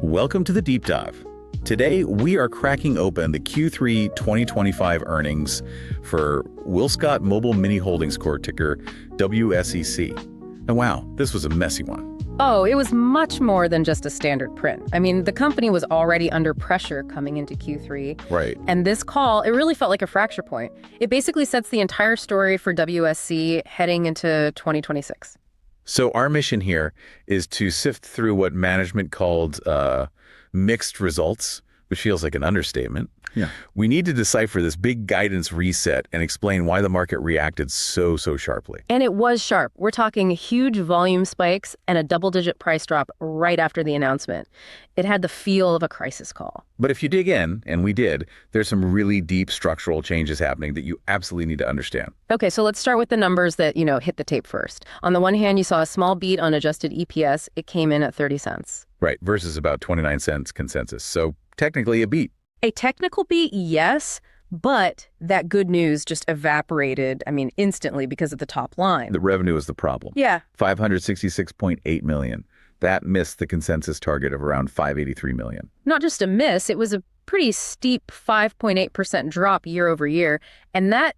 Welcome to the Deep Dive. Today, we are cracking open the Q3 2025 earnings for WillScot Mobile Mini Holdings Corp, ticker WSEC. And wow, this was a messy one. Oh, it was much more than just a standard print. I mean, the company was already under pressure coming into Q3. Right. And this call, it really felt like a fracture point. It basically sets the entire story for WSC heading into 2026. So our mission here is to sift through what management called mixed results, which feels like an understatement. Yeah. We need to decipher this big guidance reset and explain why the market reacted so sharply. And it was sharp. We're talking huge volume spikes and a double-digit price drop right after the announcement. It had the feel of a crisis call. But if you dig in, and we did, there's some really deep structural changes happening that you absolutely need to understand. Okay, so let's start with the numbers that, hit the tape first. On the one hand, you saw a small beat on adjusted EPS. It came in at 30 cents. Right, versus about 29 cents consensus. So technically a beat. A technical beat, yes, but that good news just evaporated, instantly because of the top line. The revenue is the problem. Yeah. $566.8 million. That missed the consensus target of around $583 million. Not just a miss, it was a pretty steep 5.8% drop year over year, and that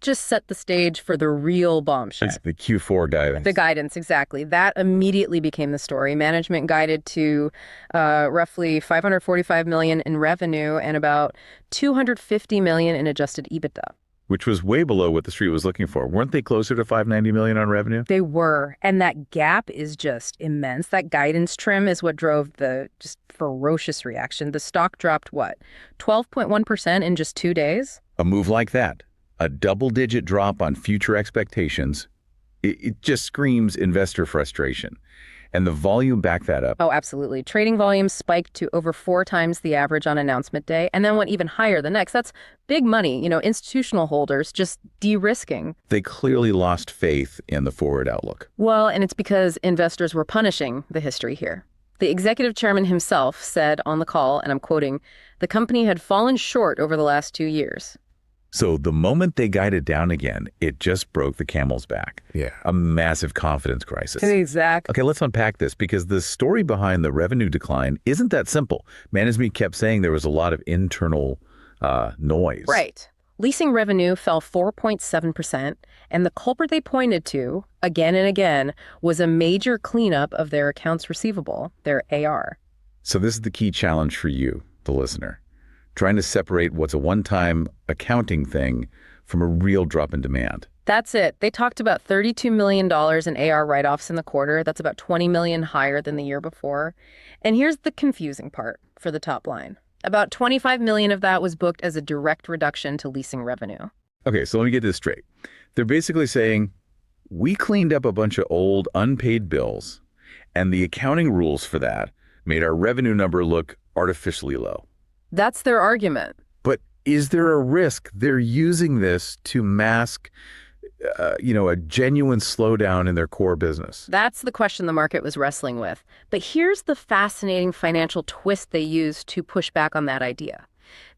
just set the stage for the real bombshell. It's the Q4 guidance. The guidance, exactly. That immediately became the story. Management guided to roughly $545 million in revenue and about $250 million in adjusted EBITDA. Which was way below what the street was looking for. Weren't they closer to $590 million on revenue? They were, and that gap is just immense. That guidance trim is what drove the just ferocious reaction. The stock dropped, 12.1% in just 2 days? A move like that, a double-digit drop on future expectations, it just screams investor frustration. And the volume backed that up. Oh, absolutely. Trading volume spiked to over 4 times the average on announcement day, and then went even higher the next. That's big money, institutional holders just de-risking. They clearly lost faith in the forward outlook. Well, and it's because investors were punishing the history here. The executive chairman himself said on the call, and I'm quoting, the company had fallen short over the last 2 years. So the moment they guided down again, it just broke the camel's back. Yeah. A massive confidence crisis. Exactly. Okay, let's unpack this because the story behind the revenue decline isn't that simple. Management kept saying there was a lot of internal noise. Right. Leasing revenue fell 4.7%, and the culprit they pointed to, again and again, was a major cleanup of their accounts receivable, their AR. So this is the key challenge for you, the listener. Trying to separate what's a one-time accounting thing from a real drop in demand. That's it. They talked about $32 million in AR write-offs in the quarter. That's about $20 million higher than the year before. And here's the confusing part for the top line. About $25 million of that was booked as a direct reduction to leasing revenue. Okay, so let me get this straight. They're basically saying, we cleaned up a bunch of old unpaid bills, and the accounting rules for that made our revenue number look artificially low. That's their argument. But is there a risk they're using this to mask, a genuine slowdown in their core business? That's the question the market was wrestling with. But here's the fascinating financial twist they used to push back on that idea.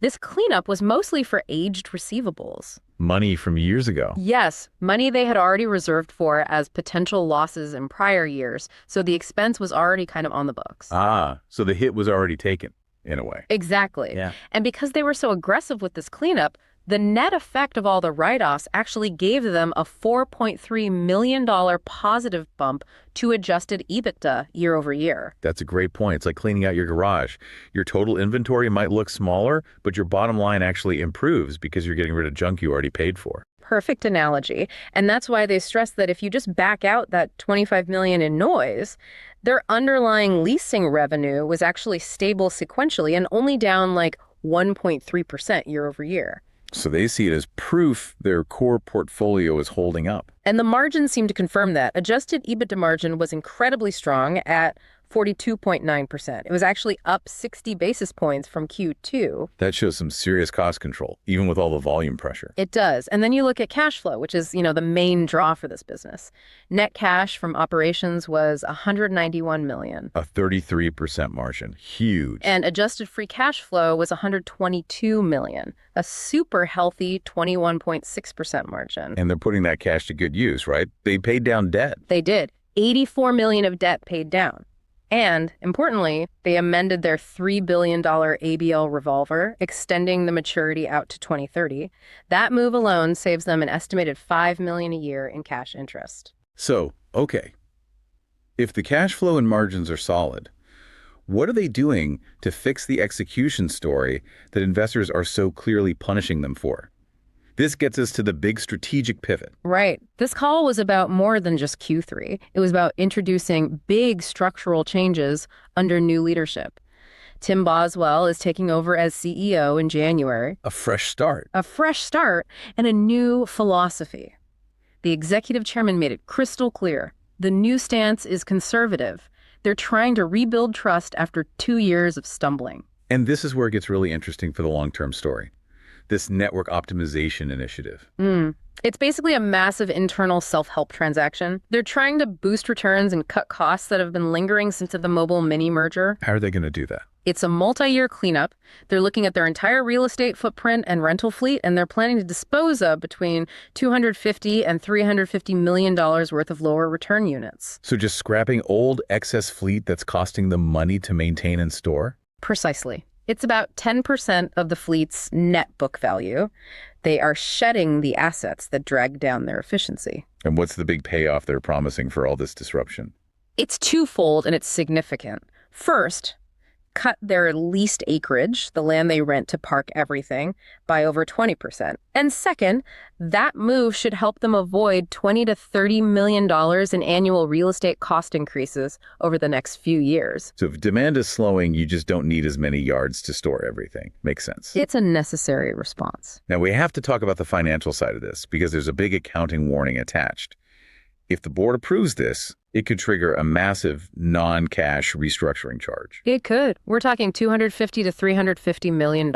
This cleanup was mostly for aged receivables. Money from years ago. Yes, money they had already reserved for as potential losses in prior years. So the expense was already kind of on the books. Ah, so the hit was already taken. In a way. Exactly. Yeah. And because they were so aggressive with this cleanup, the net effect of all the write-offs actually gave them a $4.3 million positive bump to adjusted EBITDA year over year. That's a great point. It's like cleaning out your garage. Your total inventory might look smaller, but your bottom line actually improves because you're getting rid of junk you already paid for. Perfect analogy. And that's why they stress that if you just back out that $25 million in noise, their underlying leasing revenue was actually stable sequentially and only down 1.3% year over year. So they see it as proof their core portfolio is holding up. And the margins seem to confirm that. Adjusted EBITDA margin was incredibly strong at 42.9%. It was actually up 60 basis points from Q2. That shows some serious cost control, even with all the volume pressure. It does. And then you look at cash flow, which is, the main draw for this business. Net cash from operations was $191 million. A 33% margin. Huge. And adjusted free cash flow was $122 million, a super healthy 21.6% margin. And they're putting that cash to good use, right? They paid down debt. They did. $84 million of debt paid down. And, importantly, they amended their $3 billion ABL revolver, extending the maturity out to 2030. That move alone saves them an estimated $5 million a year in cash interest. So, okay, if the cash flow and margins are solid, what are they doing to fix the execution story that investors are so clearly punishing them for? This gets us to the big strategic pivot. Right. This call was about more than just Q3. It was about introducing big structural changes under new leadership. Tim Boswell is taking over as CEO in January. A fresh start. A fresh start and a new philosophy. The executive chairman made it crystal clear. The new stance is conservative. They're trying to rebuild trust after 2 years of stumbling. And this is where it gets really interesting for the long-term story. This network optimization initiative. It's basically a massive internal self-help transaction. They're trying to boost returns and cut costs that have been lingering since the Mobile Mini merger. How are they going to do that? It's a multi-year cleanup. They're looking at their entire real estate footprint and rental fleet, and they're planning to dispose of between $250 and $350 million worth of lower return units. So just scrapping old excess fleet that's costing them money to maintain and store? Precisely. It's about 10% of the fleet's net book value. They are shedding the assets that drag down their efficiency. And what's the big payoff they're promising for all this disruption? It's twofold, and it's significant. First, cut their leased acreage, the land they rent to park everything, by over 20%. And second, that move should help them avoid $20 to $30 million in annual real estate cost increases over the next few years. So if demand is slowing, you just don't need as many yards to store everything. Makes sense. It's a necessary response. Now, we have to talk about the financial side of this because there's a big accounting warning attached. If the board approves this, it could trigger a massive non-cash restructuring charge. It could. We're talking $250 to $350 million.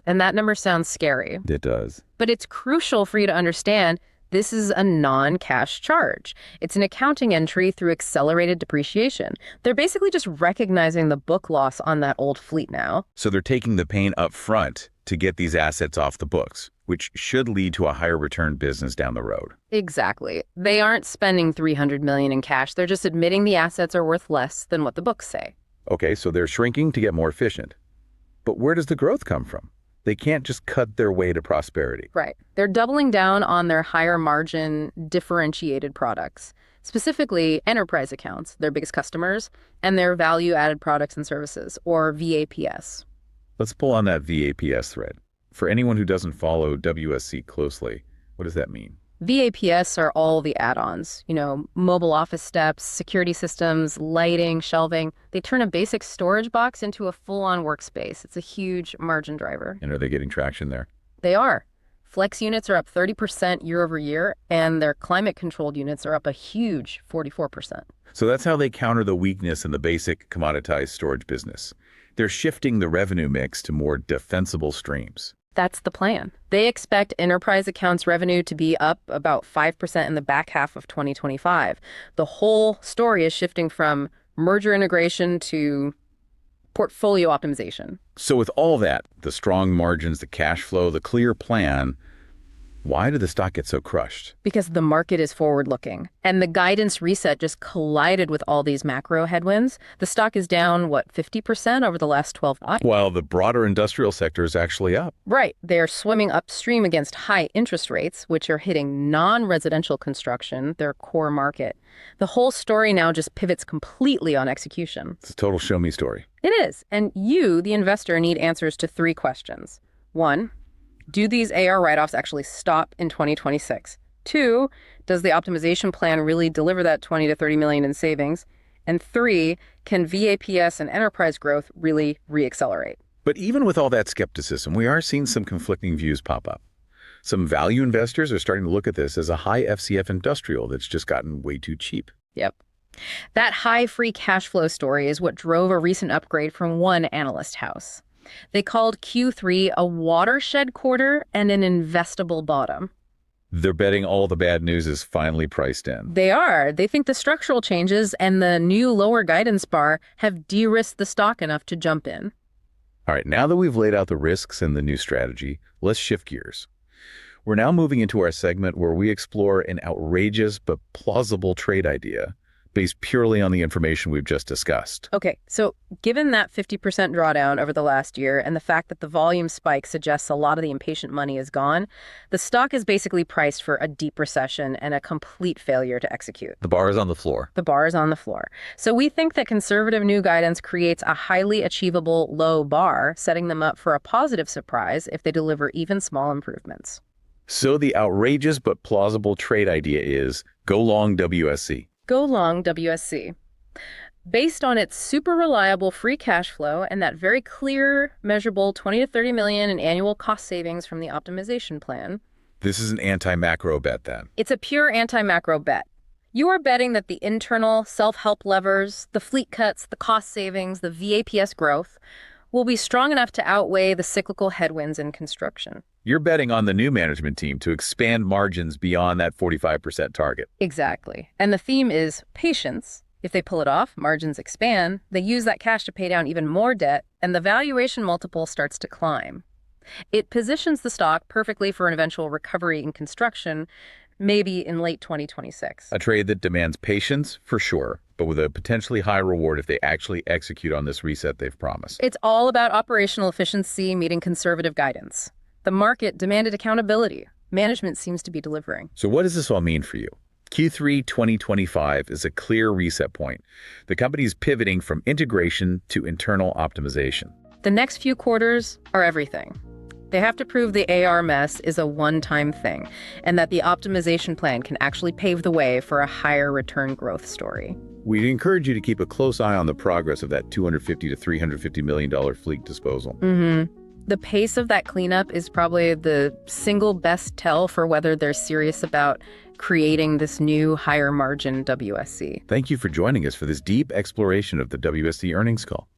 And that number sounds scary. It does. But it's crucial for you to understand this is a non-cash charge. It's an accounting entry through accelerated depreciation. They're basically just recognizing the book loss on that old fleet now. So they're taking the pain up front to get these assets off the books, which should lead to a higher return business down the road. Exactly. They aren't spending $300 million in cash. They're just admitting the assets are worth less than what the books say. Okay, so they're shrinking to get more efficient. But where does the growth come from? They can't just cut their way to prosperity. Right. They're doubling down on their higher margin, differentiated products, specifically enterprise accounts, their biggest customers, and their value-added products and services, or VAPS. Let's pull on that VAPS thread. For anyone who doesn't follow WSC closely, what does that mean? VAPS are all the add-ons, mobile office steps, security systems, lighting, shelving. They turn a basic storage box into a full-on workspace. It's a huge margin driver. And are they getting traction there? They are. Flex units are up 30% year over year, and their climate-controlled units are up a huge 44%. So that's how they counter the weakness in the basic commoditized storage business. They're shifting the revenue mix to more defensible streams. That's the plan. They expect enterprise accounts revenue to be up about 5% in the back half of 2025. The whole story is shifting from merger integration to portfolio optimization. So with all that, the strong margins, the cash flow, the clear plan, why did the stock get so crushed? Because the market is forward-looking, and the guidance reset just collided with all these macro headwinds. The stock is down, 50% over the last 12 months? While the broader industrial sector is actually up. Right. They're swimming upstream against high interest rates, which are hitting non-residential construction, their core market. The whole story now just pivots completely on execution. It's a total show-me story. It is. And you, the investor, need answers to 3 questions. 1, do these AR write-offs actually stop in 2026? 2, does the optimization plan really deliver that $20 to $30 million in savings? And 3, can VAPS and enterprise growth really reaccelerate? But even with all that skepticism, we are seeing some conflicting views pop up. Some value investors are starting to look at this as a high FCF industrial that's just gotten way too cheap. Yep. That high free cash flow story is what drove a recent upgrade from one analyst house. They called Q3 a watershed quarter and an investable bottom. They're betting all the bad news is finally priced in. They are. They think the structural changes and the new lower guidance bar have de-risked the stock enough to jump in. All right, now that we've laid out the risks and the new strategy, let's shift gears. We're now moving into our segment where we explore an outrageous but plausible trade idea based purely on the information we've just discussed. Okay, so given that 50% drawdown over the last year and the fact that the volume spike suggests a lot of the impatient money is gone, the stock is basically priced for a deep recession and a complete failure to execute. The bar is on the floor. The bar is on the floor. So we think that conservative new guidance creates a highly achievable low bar, setting them up for a positive surprise if they deliver even small improvements. So the outrageous but plausible trade idea is go long WSC. Go long WSC. Based on its super reliable free cash flow and that very clear, measurable 20 to 30 million in annual cost savings from the optimization plan. This is an anti-macro bet then. It's a pure anti-macro bet. You are betting that the internal self-help levers, the fleet cuts, the cost savings, the VAPS growth will be strong enough to outweigh the cyclical headwinds in construction. You're betting on the new management team to expand margins beyond that 45% target. Exactly. And the theme is patience. If they pull it off, margins expand, they use that cash to pay down even more debt, and the valuation multiple starts to climb. It positions the stock perfectly for an eventual recovery in construction, maybe in late 2026. A trade that demands patience, for sure, but with a potentially high reward if they actually execute on this reset they've promised. It's all about operational efficiency meeting conservative guidance. The market demanded accountability. Management seems to be delivering. So what does this all mean for you? Q3 2025 is a clear reset point. The company is pivoting from integration to internal optimization. The next few quarters are everything. They have to prove the AR mess is a one-time thing and that the optimization plan can actually pave the way for a higher return growth story. We'd encourage you to keep a close eye on the progress of that $250 to $350 million fleet disposal. The pace of that cleanup is probably the single best tell for whether they're serious about creating this new higher margin WSC. Thank you for joining us for this deep exploration of the WSC earnings call.